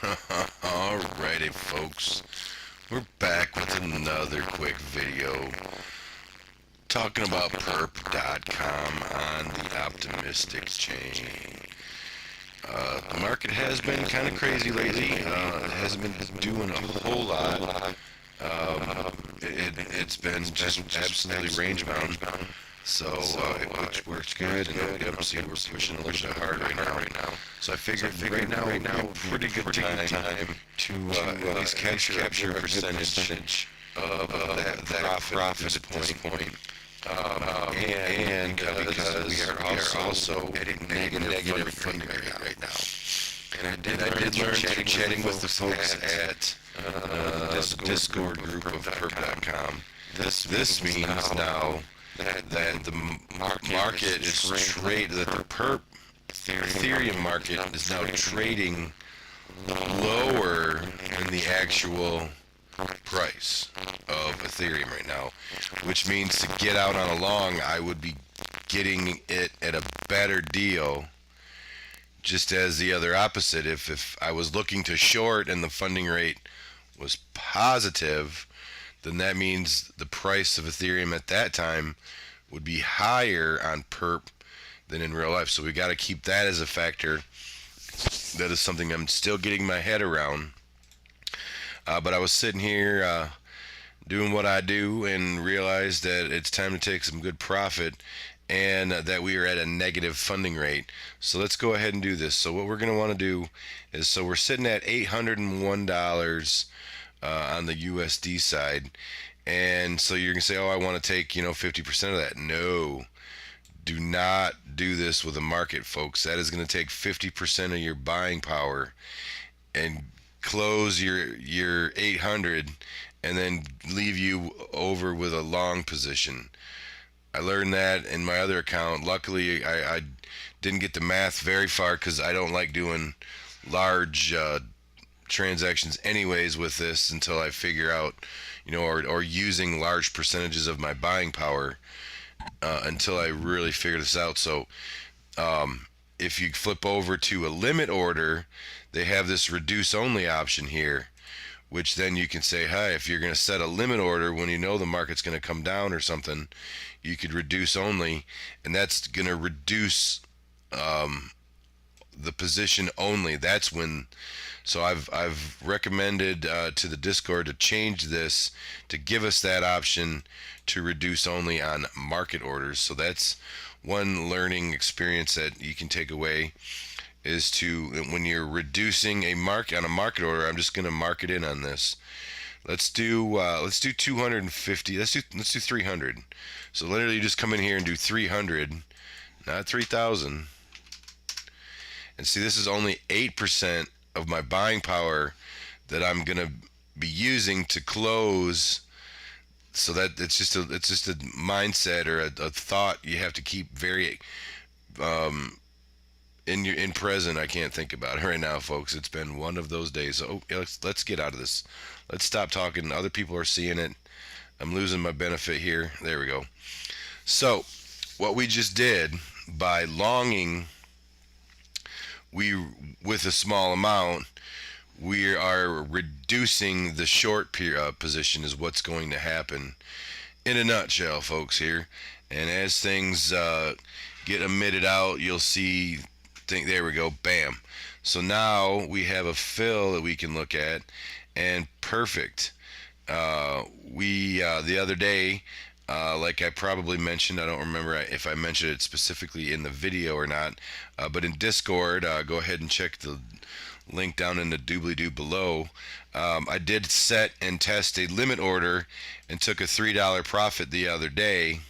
Alrighty, folks. We're back with another quick video talking about perp.com on the optimistic chain. The market has been kind of crazy lately. It hasn't been doing a whole lot. It's been just absolutely range bound. So it works good, and yep, see, we're pushing a little bit hard right now. So I figured right now would be a pretty good time to at least capture a percentage of that profit at this point. And because we are also at a negative funding rate right now. And I did learn through chatting with the folks at the Discord group of perp.com. This means now that the market is that the perp Ethereum market is now trading lower than the actual price of Ethereum right now, which means to get out on a long, I would be getting it at a better deal. Just as the other opposite, if I was looking to short and the funding rate was positive, then that means the price of Ethereum at that time would be higher on perp than in real life. So we got to keep that as a factor. That is something I'm still getting my head around. But I was sitting here doing what I do and realized that it's time to take some good profit and that we are at a negative funding rate. So let's go ahead and do this. So what we're going to want to do is, so we're sitting at $801 on the USD side. And so you're going to say, oh, I want to take, 50% of that. No, do not do this with a market, folks. That is going to take 50% of your buying power and close your 800 and then leave you over with a long position. I learned that in my other account. Luckily, I didn't get the math very far because I don't like doing large transactions anyways with this until I figure out, or using large percentages of my buying power until I really figure this out. So if you flip over to a limit order, they have this reduce only option here, which then you can say, hi, if you're going to set a limit order when you know the market's going to come down or something, you could reduce only, and that's going to reduce the position only. That's when. So I've recommended to the Discord to change this to give us that option to reduce only on market orders. So that's one learning experience that you can take away, is to, when you're reducing a market on a market order. I'm just going to mark it in on this. Let's do 250. Let's do 300. So literally, you just come in here and do 300, not 3,000. And see, this is only 8% of my buying power that I'm gonna be using to close. So that it's just a mindset or a thought you have to keep very in present. I can't think about it right now, folks. It's been one of those days. So let's get out of this. Let's stop talking. Other people are seeing it. I'm losing my benefit here. There we go. So what we just did by longing, with a small amount, we are reducing the short position is what's going to happen in a nutshell, folks, here. And as things get emitted out, you'll see, there we go, bam. So now we have a fill that we can look at, and perfect. We the other day, like I probably mentioned, I don't remember if I mentioned it specifically in the video or not, but in Discord, go ahead and check the link down in the doobly-doo below. I did set and test a limit order and took a $3 profit the other day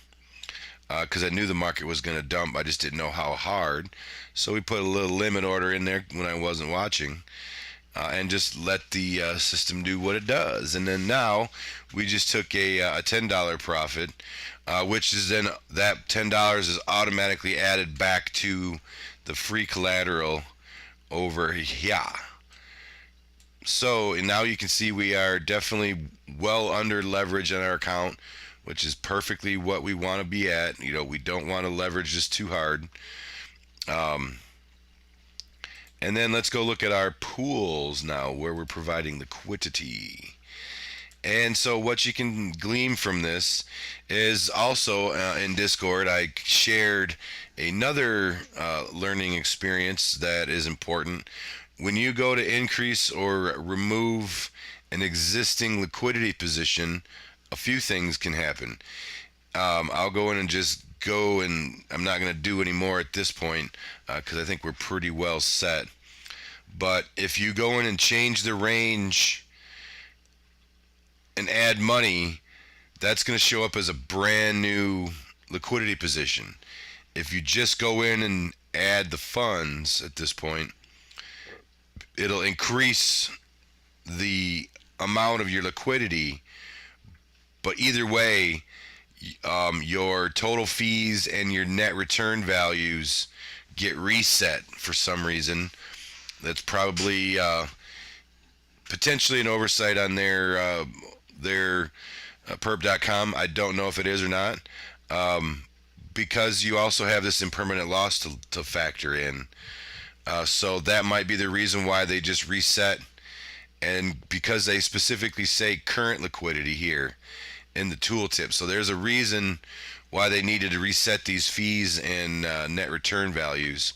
because I knew the market was going to dump. I just didn't know how hard. So we put a little limit order in there when I wasn't watching. And just let the system do what it does. And then now we just took a $10 profit, which is then that $10 is automatically added back to the free collateral over here. So and now you can see we are definitely well under leverage on our account, which is perfectly what we want to be at. We don't want to leverage this too hard. And then let's go look at our pools now, where we're providing liquidity. And so, what you can glean from this is also in Discord, I shared another learning experience that is important. When you go to increase or remove an existing liquidity position, a few things can happen. I'll go in and just go, and I'm not going to do any more at this point because I think we're pretty well set. But if you go in and change the range and add money, that's going to show up as a brand new liquidity position. If you just go in and add the funds at this point, it'll increase the amount of your liquidity. But either way, your total fees and your net return values get reset for some reason. That's probably potentially an oversight on their perp.com. I don't know if it is or not, because you also have this impermanent loss to factor in. So that might be the reason why they just reset. And because they specifically say current liquidity here in the tooltip. So there's a reason why they needed to reset these fees and net return values.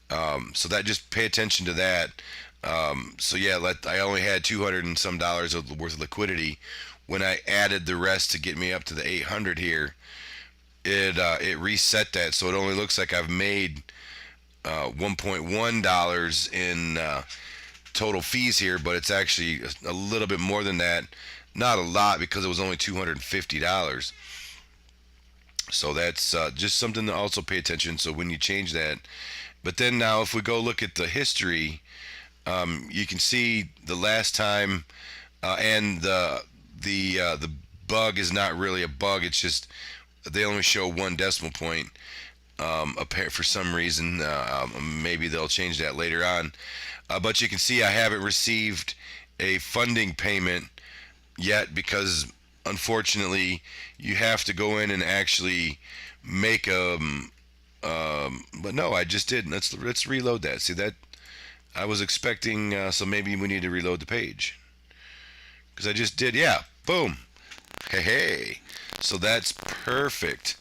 So that, just pay attention to that. So yeah, I only had 200 and some dollars worth of liquidity. When I added the rest to get me up to the 800 here, it reset that, so it only looks like I've made $1.1 in total fees here, but it's actually a little bit more than that. Not a lot, because it was only $250. So that's just something to also pay attention. So when you change that, but then now if we go look at the history, you can see the last time, and the bug is not really a bug. It's just they only show one decimal point. For some reason, maybe they'll change that later on. But you can see I haven't received a funding payment yet, because unfortunately you have to go in and actually make but no, I just did. Let's reload that. See that? I was expecting, so maybe we need to reload the page, because I just did. Yeah, boom. Hey. So that's perfect.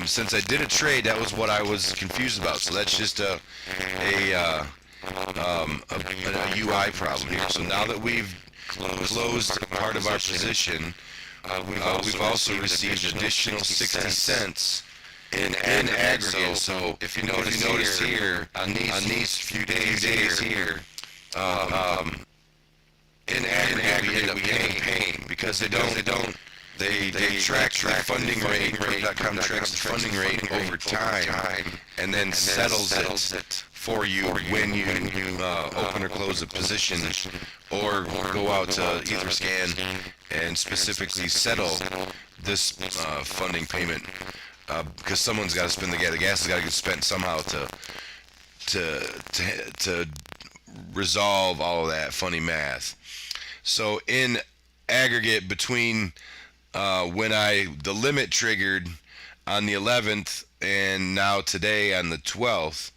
Since I did a trade, that was what I was confused about. So that's just a UI problem here. So now that we've closed part of our position, we've also received additional 60 cents in aggregate. So if you notice here on these few days here, in aggregate we end up paying, because they track the funding rate. Perp.com tracks the funding rate over time, and then settles it for you when you open or close a position, or go out to Etherscan and specifically settle this funding payment, because someone's got to spend the gas. The gas has got to get spent somehow to resolve all of that funny math. So in aggregate, between when the limit triggered on the 11th and now today on the 12th,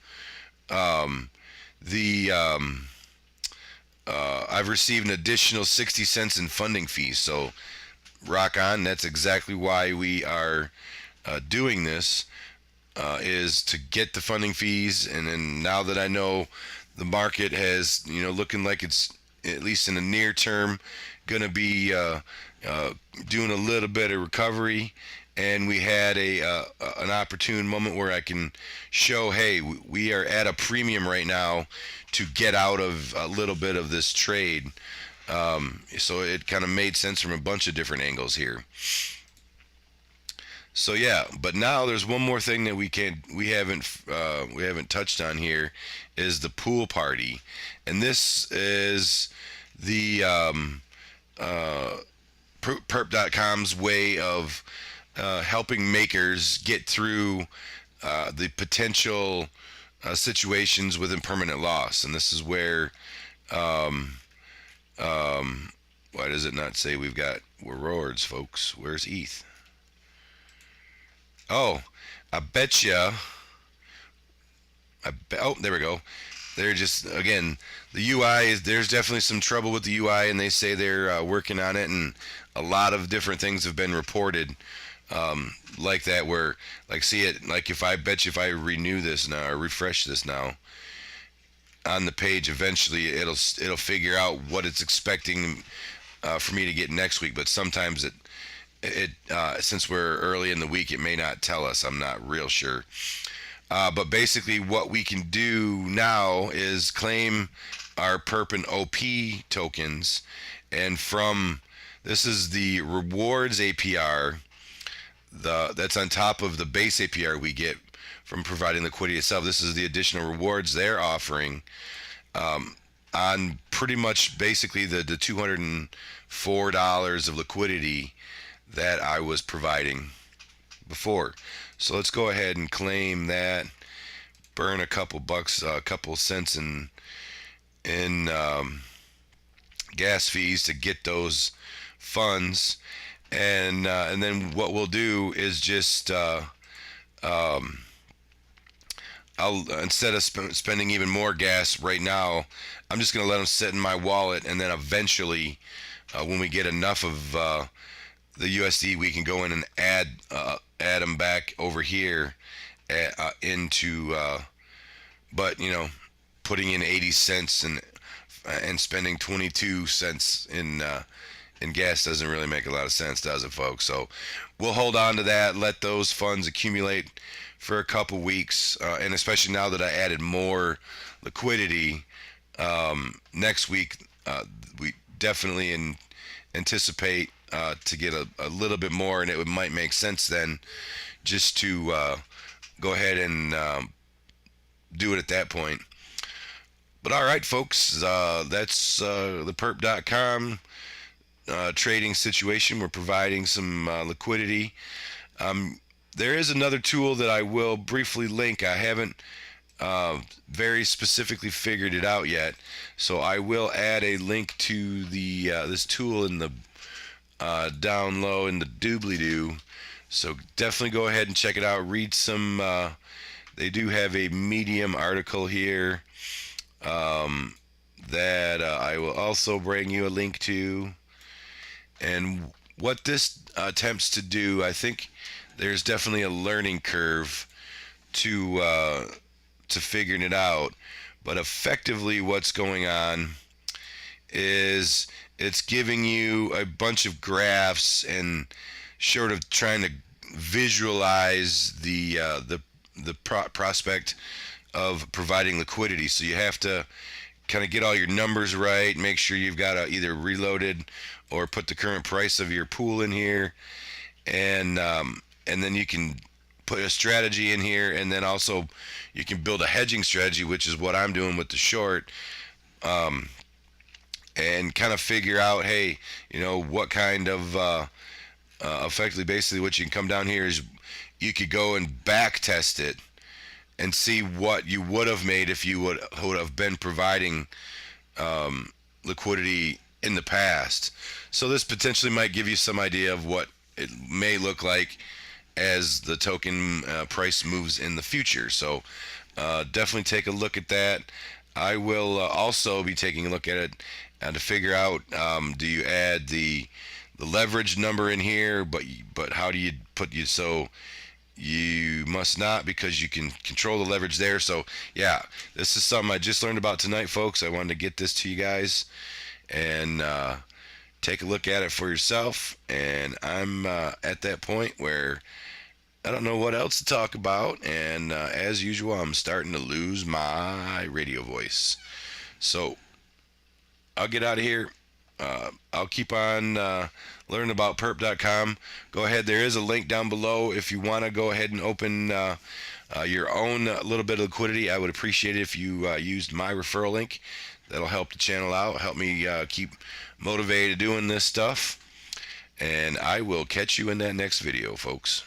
I've received an additional 60 cents in funding fees. So rock on. That's exactly why we are doing this, is to get the funding fees. And then now that I know the market has, looking like it's, at least in the near term, going to be doing a little bit of recovery, and we had an opportune moment where I can show, hey, we are at a premium right now to get out of a little bit of this trade. So it kind of made sense from a bunch of different angles here. So yeah, but now there's one more thing that we haven't touched on here, is the pool party, and this is the perp.com's way of helping makers get through the potential situations with impermanent loss. And this is where why does it not say we've got rewards, folks? Where's ETH? Oh, I bet you. Oh, there we go. they're just, again, the UI is, there's definitely some trouble with the UI, and they say they're working on it, and a lot of different things have been reported like that, where, like, see it, like, if I bet you if I renew this now or refresh this now on the page, eventually it'll figure out what it's expecting for me to get next week. But sometimes it since we're early in the week, it may not tell us. I'm not real sure. But basically, what we can do now is claim our perp and OP tokens, and from, this is the rewards APR, that's on top of the base APR we get from providing liquidity itself. This is the additional rewards they're offering on pretty much basically the $204 of liquidity that I was providing before. So let's go ahead and claim that, burn a couple bucks, a couple cents in gas fees to get those funds, and then what we'll do is just I'll, instead of spending even more gas right now, I'm just gonna let them sit in my wallet, and then eventually, when we get enough of the USD, we can go in and add them back over here into. But putting in 80 cents and spending 22 cents in gas doesn't really make a lot of sense, does it, folks? So we'll hold on to that, let those funds accumulate for a couple weeks, and especially now that I added more liquidity next week, we definitely anticipate to get a little bit more, and it might make sense then just to go ahead and do it at that point. But all right, folks, that's the perp.com trading situation. We're providing some liquidity. There is another tool that I will briefly link. I haven't very specifically figured it out yet, so I will add a link to the this tool in the down low in the doobly-doo. So definitely go ahead and check it out. Read some. They do have a Medium article here that I will also bring you a link to. And what this attempts to do, I think there's definitely a learning curve to figuring it out. But effectively, what's going on is it's giving you a bunch of graphs and sort of trying to visualize the prospect of providing liquidity. So you have to kind of get all your numbers right, make sure you've got either reloaded or put the current price of your pool in here, and then you can put a strategy in here, and then also you can build a hedging strategy, which is what I'm doing with the short, and kind of figure out, hey, what kind of effectively, basically what you can come down here is you could go and back test it and see what you would have made if you would have been providing liquidity in the past. So this potentially might give you some idea of what it may look like as the token price moves in the future. So definitely take a look at that. I will also be taking a look at it to figure out, do you add the leverage number in here, but how do you so you must not, because you can control the leverage there. So yeah, this is something I just learned about tonight, folks. I wanted to get this to you guys and take a look at it for yourself. And I'm at that point where I don't know what else to talk about, and as usual, I'm starting to lose my radio voice. So I'll get out of here. I'll keep on learning about perp.com. Go ahead, there is a link down below if you want to go ahead and open your own little bit of liquidity. I would appreciate it if you used my referral link. That'll help the channel out, help me keep motivated doing this stuff. And I will catch you in that next video, folks.